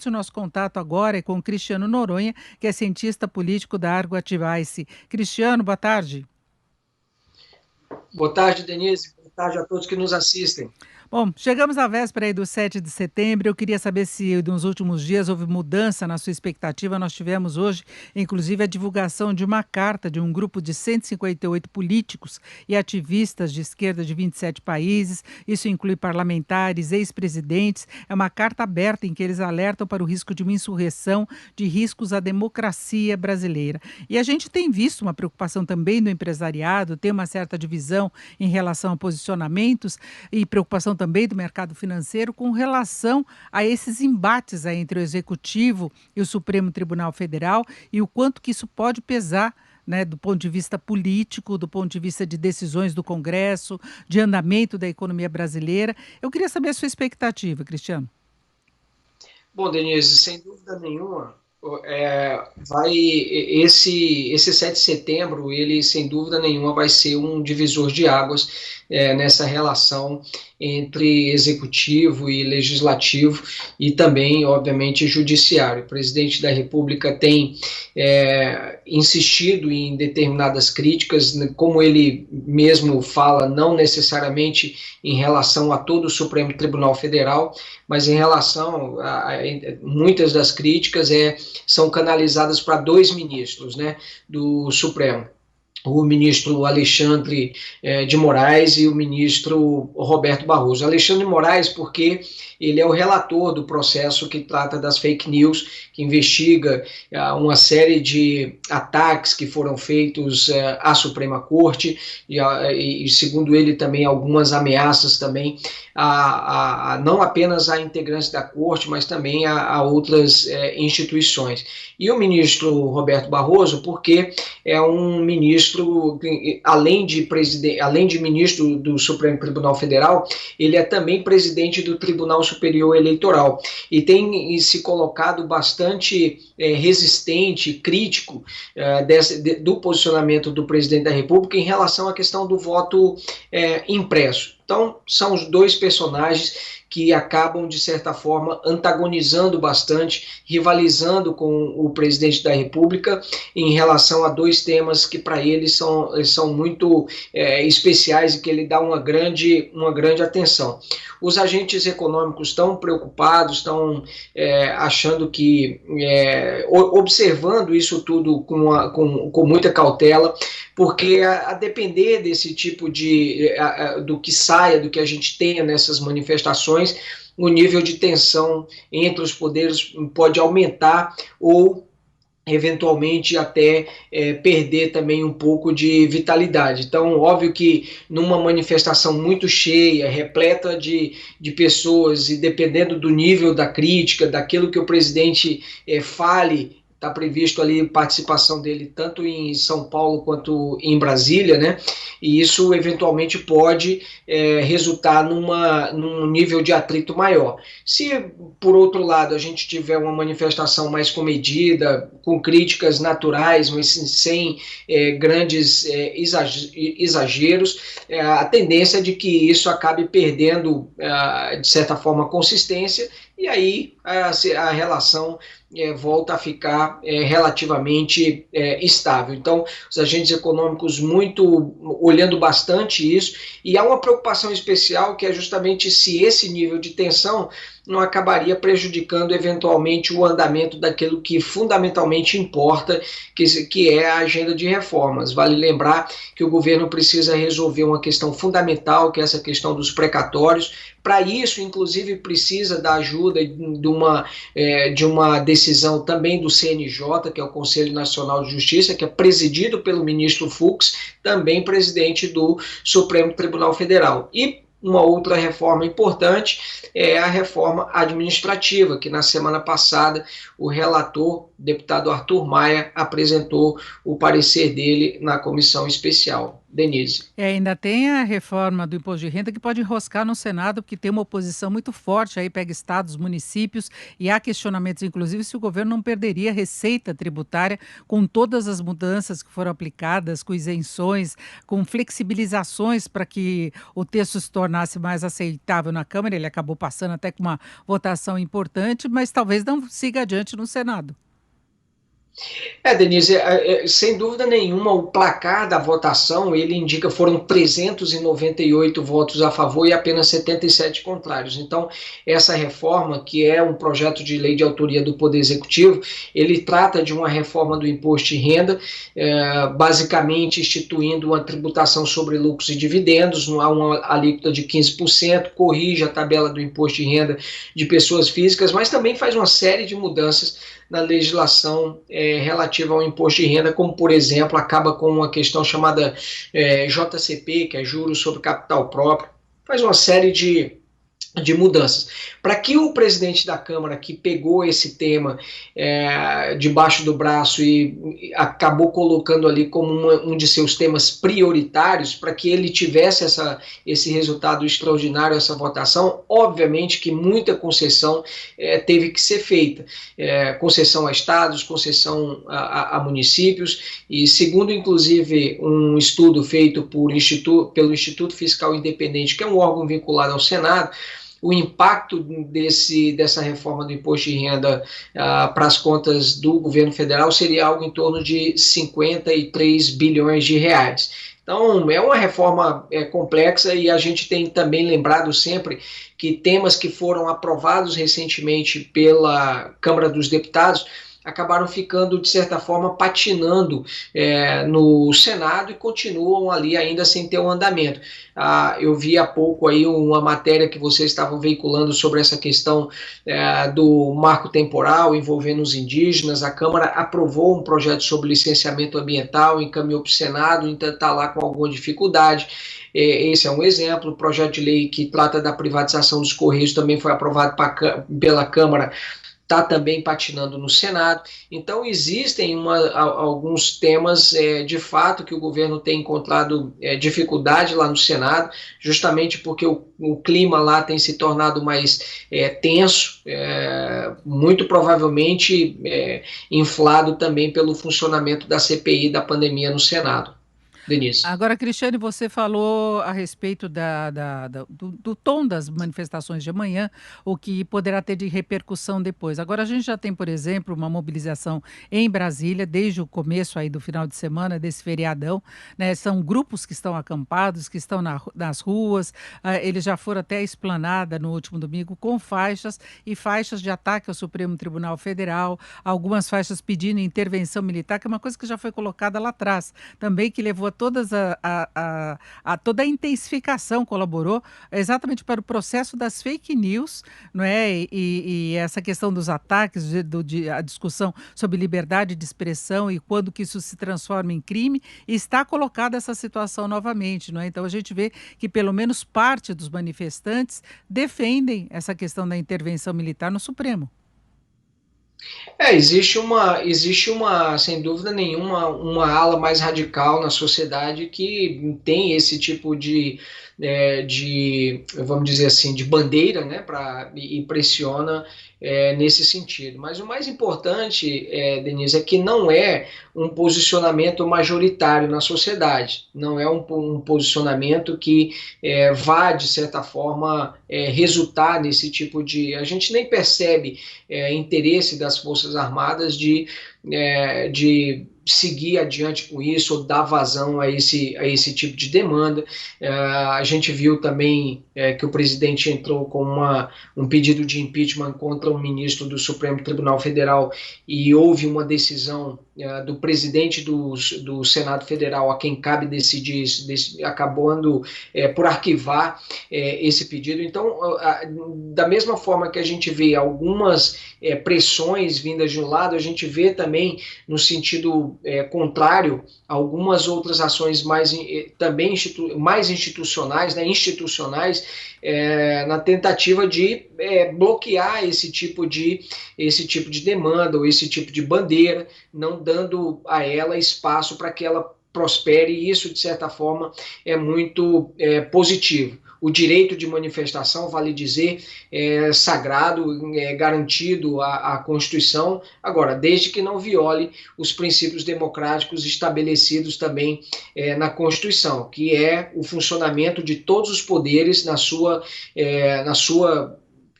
O nosso contato agora é com o Cristiano Noronha, que é cientista político da Argo Advice. Cristiano, boa tarde. Boa tarde, Denise. Boa tarde a todos que nos assistem. Bom, chegamos à véspera aí do 7 de setembro. Eu queria saber se nos últimos dias houve mudança na sua expectativa. Nós tivemos hoje, inclusive, a divulgação de uma carta de um grupo de 158 políticos e ativistas de esquerda de 27 países. Isso inclui parlamentares, ex-presidentes. É uma carta aberta em que eles alertam para o risco de uma insurreição, de riscos à democracia brasileira. E a gente tem visto uma preocupação também do empresariado, tem uma certa divisão em relação a posicionamentos e preocupação também do mercado financeiro com relação a esses embates aí entre o Executivo e o Supremo Tribunal Federal e o quanto que isso pode pesar, né, do ponto de vista político, do ponto de vista de decisões do Congresso, de andamento da economia brasileira. Eu queria saber a sua expectativa, Cristiano. Bom, Denise, sem dúvida nenhuma, esse 7 de setembro, ele sem dúvida nenhuma vai ser um divisor de águas nessa relação entre executivo e legislativo e também, obviamente, judiciário. O presidente da República tem insistido em determinadas críticas, como ele mesmo fala, não necessariamente em relação a todo o Supremo Tribunal Federal, mas em relação a muitas das críticas são canalizadas para dois ministros, né, do Supremo, o ministro Alexandre de Moraes e o ministro Roberto Barroso. Alexandre de Moraes, porque ele é o relator do processo que trata das fake news, que investiga uma série de ataques que foram feitos à Suprema Corte e, segundo ele, também algumas ameaças também não apenas a integrantes da Corte, mas também a outras instituições. E o ministro Roberto Barroso, porque é um ministro, além de ministro do Supremo Tribunal Federal, ele é também presidente do Tribunal Superior Eleitoral e tem se colocado bastante resistente, crítico do posicionamento do presidente da República em relação à questão do voto impresso. Então, são os dois personagens que acabam, de certa forma, antagonizando bastante, rivalizando com o presidente da República em relação a dois temas que para ele são muito especiais e que ele dá uma grande atenção. Os agentes econômicos estão preocupados, estão achando que, observando isso tudo com muita cautela, porque a depender desse tipo do que saia, do que a gente tenha nessas manifestações, o nível de tensão entre os poderes pode aumentar ou eventualmente até perder também um pouco de vitalidade. Então, óbvio que numa manifestação muito cheia, repleta de pessoas, e dependendo do nível da crítica, daquilo que o presidente fale, está previsto ali participação dele tanto em São Paulo quanto em Brasília, né? E isso eventualmente pode resultar num nível de atrito maior. Se, por outro lado, a gente tiver uma manifestação mais comedida, com críticas naturais, mas sem grandes exageros, a tendência é de que isso acabe perdendo, de certa forma, consistência, e aí a relação volta a ficar relativamente estável. Então, os agentes econômicos olhando bastante isso, e há uma preocupação especial que é justamente se esse nível de tensão não acabaria prejudicando eventualmente o andamento daquilo que fundamentalmente importa, que é a agenda de reformas. Vale lembrar que o governo precisa resolver uma questão fundamental, que é essa questão dos precatórios. Para isso, inclusive, precisa da ajuda de uma decisão também do CNJ, que é o Conselho Nacional de Justiça, que é presidido pelo ministro Fux, também presidente do Supremo Tribunal Federal. E uma outra reforma importante é a reforma administrativa, que na semana passada o relator, deputado Arthur Maia, apresentou o parecer dele na comissão especial. Denise. Ainda tem a reforma do imposto de renda que pode enroscar no Senado, porque tem uma oposição muito forte, aí pega estados, municípios, e há questionamentos, inclusive, se o governo não perderia receita tributária com todas as mudanças que foram aplicadas, com isenções, com flexibilizações para que o texto se tornasse mais aceitável na Câmara. Ele acabou passando até com uma votação importante, mas talvez não siga adiante no Senado. Denise, sem dúvida nenhuma, o placar da votação, ele indica foram 398 votos a favor e apenas 77 contrários. Então, essa reforma, que é um projeto de lei de autoria do Poder Executivo, ele trata de uma reforma do imposto de renda, basicamente instituindo uma tributação sobre lucros e dividendos, uma alíquota de 15%, corrige a tabela do imposto de renda de pessoas físicas, mas também faz uma série de mudanças na legislação relativa ao imposto de renda, como, por exemplo, acaba com uma questão chamada JCP, que é Juros sobre Capital Próprio, faz uma série de mudanças. Para que o presidente da Câmara, que pegou esse tema debaixo do braço e acabou colocando ali como um de seus temas prioritários, para que ele tivesse esse resultado extraordinário, essa votação, obviamente que muita concessão teve que ser feita. Concessão a estados, concessão a municípios, e segundo, inclusive, um estudo feito pelo Instituto Fiscal Independente, que é um órgão vinculado ao Senado, o impacto dessa reforma do imposto de renda para as contas do governo federal seria algo em torno de 53 bilhões de reais. Então, é uma reforma complexa, e a gente tem também lembrado sempre que temas que foram aprovados recentemente pela Câmara dos Deputados acabaram ficando, de certa forma, patinando no Senado e continuam ali ainda sem ter um andamento. Eu vi há pouco aí uma matéria que vocês estavam veiculando sobre essa questão do marco temporal envolvendo os indígenas. A Câmara aprovou um projeto sobre licenciamento ambiental, encaminhou para o Senado, ainda está lá com alguma dificuldade. Esse é um exemplo. O projeto de lei que trata da privatização dos Correios também foi aprovado pela Câmara, está também patinando no Senado. Então, existem alguns temas, de fato, que o governo tem encontrado dificuldade lá no Senado, justamente porque o clima lá tem se tornado mais tenso, muito provavelmente inflado também pelo funcionamento da CPI da pandemia no Senado. Denise. Agora, Cristiane, você falou a respeito do tom das manifestações de amanhã, o que poderá ter de repercussão depois. Agora, a gente já tem, por exemplo, uma mobilização em Brasília, desde o começo aí do final de semana, desse feriadão, né? São grupos que estão acampados, que estão nas ruas, eles já foram até a Esplanada no último domingo com faixas de ataque ao Supremo Tribunal Federal, algumas faixas pedindo intervenção militar, que é uma coisa que já foi colocada lá atrás, também que levou toda a intensificação, colaborou exatamente para o processo das fake news, não é? E essa questão dos ataques, a discussão sobre liberdade de expressão e quando que isso se transforma em crime, e está colocada essa situação novamente, não é? Então a gente vê que pelo menos parte dos manifestantes defendem essa questão da intervenção militar no Supremo. Existe uma, sem dúvida nenhuma, uma ala mais radical na sociedade que tem esse tipo vamos dizer assim, de bandeira, né, e pressiona nesse sentido. Mas o mais importante, Denise, é que não é um posicionamento majoritário na sociedade, não é um posicionamento que vá, de certa forma, resultar nesse tipo de... A gente nem percebe interesse das Forças Armadas de seguir adiante com isso ou dar vazão a esse tipo de demanda. A gente viu também que o presidente entrou com um pedido de impeachment contra um ministro do Supremo Tribunal Federal, e houve uma decisão do presidente do Senado Federal, a quem cabe decidir, acabando por arquivar esse pedido. Então, da mesma forma que a gente vê algumas pressões vindas de um lado, a gente vê também, no sentido contrário, algumas outras ações também mais institucionais, né, na tentativa de bloquear esse tipo de demanda ou esse tipo de bandeira, não dando a ela espaço para que ela prospere, e isso, de certa forma, é muito positivo. O direito de manifestação, vale dizer, é sagrado, é garantido à Constituição, agora, desde que não viole os princípios democráticos estabelecidos também na Constituição, que é o funcionamento de todos os poderes na sua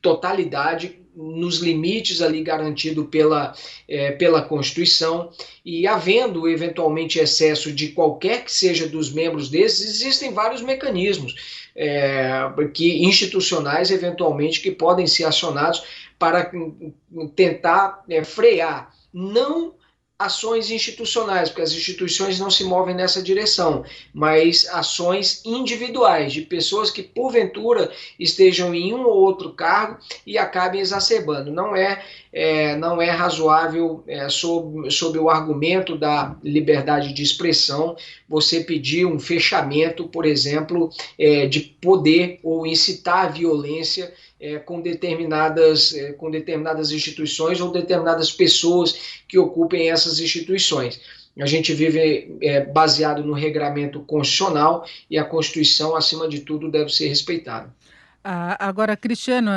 totalidade, nos limites ali garantido pela Constituição, e havendo eventualmente excesso de qualquer que seja dos membros desses, existem vários mecanismos institucionais, eventualmente, que podem ser acionados para tentar frear, não ações institucionais, porque as instituições não se movem nessa direção, mas ações individuais, de pessoas que, porventura, estejam em um ou outro cargo e acabem exacerbando. Não é razoável, sob o argumento da liberdade de expressão, você pedir um fechamento, por exemplo, de poder ou incitar a violência com determinadas instituições ou determinadas pessoas que ocupem essas instituições. A gente vive baseado no regramento constitucional, e a Constituição, acima de tudo, deve ser respeitada. Agora, Cristiano,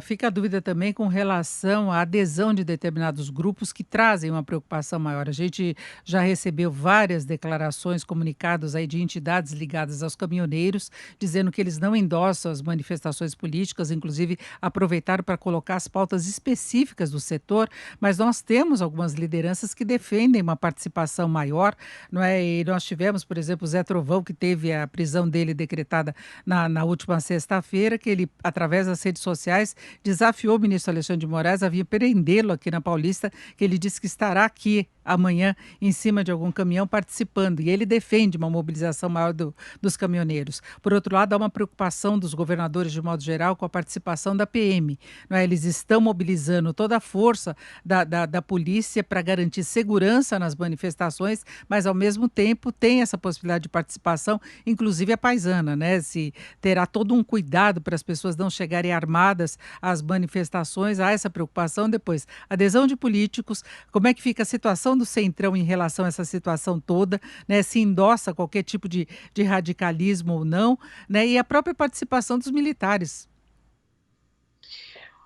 fica a dúvida também com relação à adesão de determinados grupos que trazem uma preocupação maior. A gente já recebeu várias declarações, comunicados aí de entidades ligadas aos caminhoneiros, dizendo que eles não endossam as manifestações políticas, inclusive aproveitaram para colocar as pautas específicas do setor, mas nós temos algumas lideranças que defendem uma participação maior, não é? E nós tivemos, por exemplo, o Zé Trovão, que teve a prisão dele decretada na última sexta-feira, que ele, através das redes sociais, desafiou o ministro Alexandre de Moraes a vir prendê-lo aqui na Paulista, que ele disse que estará aqui amanhã em cima de algum caminhão participando, e ele defende uma mobilização maior dos caminhoneiros. Por outro lado, há uma preocupação dos governadores, de modo geral, com a participação da PM. Não é? Eles estão mobilizando toda a força da polícia para garantir segurança nas manifestações, mas, ao mesmo tempo, tem essa possibilidade de participação, inclusive a paisana, né? Se terá todo um cuidado para as pessoas não chegarem armadas às manifestações. Há essa preocupação. Depois, adesão de políticos, como é que fica a situação do Centrão em relação a essa situação toda, né? Se endossa qualquer tipo de radicalismo ou não, né? E a própria participação dos militares.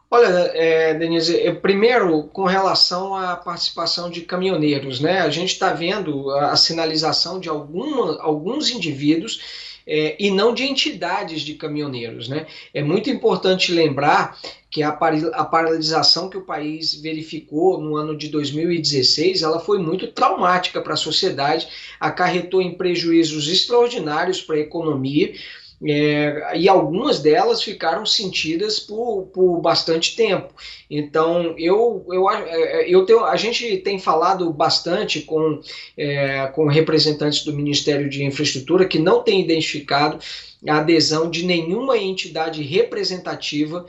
Olha, Denise, primeiro, com relação à participação de caminhoneiros, né? A gente está vendo a sinalização de alguns indivíduos e não de entidades de caminhoneiros, né? É muito importante lembrar que a paralisação que o país verificou no ano de 2016, ela foi muito traumática para a sociedade, acarretou em prejuízos extraordinários para a economia, e algumas delas ficaram sentidas por bastante tempo. Então, a gente tem falado bastante com representantes do Ministério de Infraestrutura, que não tem identificado a adesão de nenhuma entidade representativa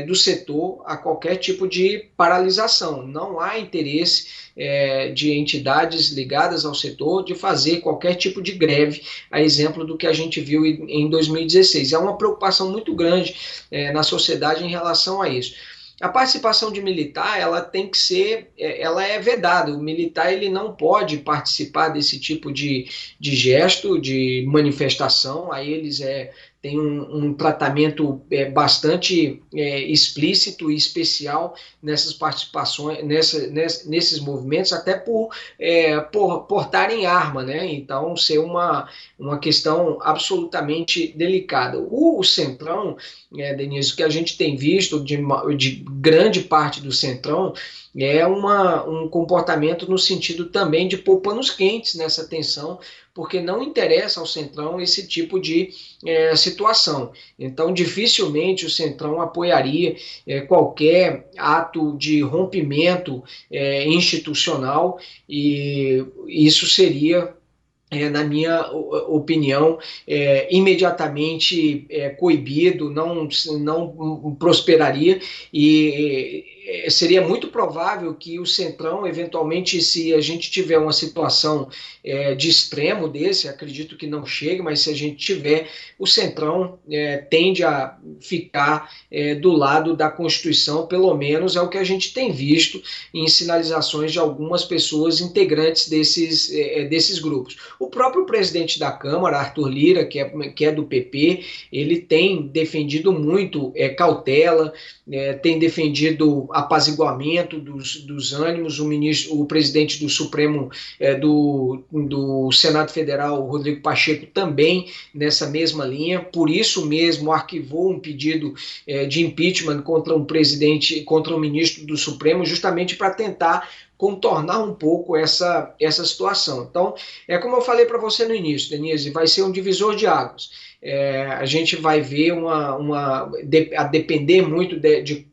do setor a qualquer tipo de paralisação. Não há interesse de entidades ligadas ao setor de fazer qualquer tipo de greve, a exemplo do que a gente viu em 2016. É uma preocupação muito grande na sociedade em relação a isso. A participação de militar, ela tem que ser, ela é vedada. O militar, ele não pode participar desse tipo de gesto, de manifestação. Aí eles têm um tratamento bastante explícito e especial nessas participações, nesses movimentos, até por portarem arma, né? Então, ser uma questão absolutamente delicada. O Centrão, Denise, o que a gente tem visto de grande parte do Centrão é um comportamento no sentido também de pôr panos quentes nessa tensão, porque não interessa ao Centrão esse tipo de situação. Então, dificilmente o Centrão apoiaria qualquer ato de rompimento institucional, e isso seria, na minha opinião, imediatamente coibido, não prosperaria, e seria muito provável que o Centrão, eventualmente, se a gente tiver uma situação de extremo desse, acredito que não chegue, mas se a gente tiver, o Centrão tende a ficar do lado da Constituição, pelo menos é o que a gente tem visto em sinalizações de algumas pessoas integrantes desses grupos. O próprio presidente da Câmara, Arthur Lira, que é do PP, ele tem defendido muito cautela, tem defendido apaziguamento dos ânimos. O presidente do Supremo, do Senado Federal, Rodrigo Pacheco, também nessa mesma linha. Por isso mesmo arquivou um pedido de impeachment contra um ministro do Supremo, justamente para tentar contornar um pouco essa situação. Então, como eu falei para você no início, Denise, vai ser um divisor de águas. A gente vai ver a depender muito de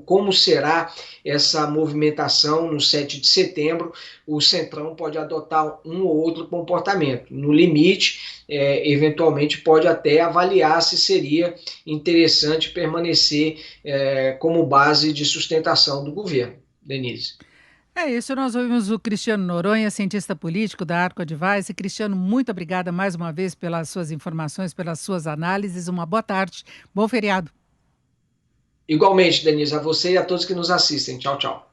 como será essa movimentação no 7 de setembro, o Centrão pode adotar um ou outro comportamento. No limite, eventualmente pode até avaliar se seria interessante permanecer como base de sustentação do governo. Denise. É isso, nós ouvimos o Cristiano Noronha, cientista político da Arco Advice. Cristiano, muito obrigada mais uma vez pelas suas informações, pelas suas análises. Uma boa tarde, bom feriado. Igualmente, Denise, a você e a todos que nos assistem. Tchau, tchau.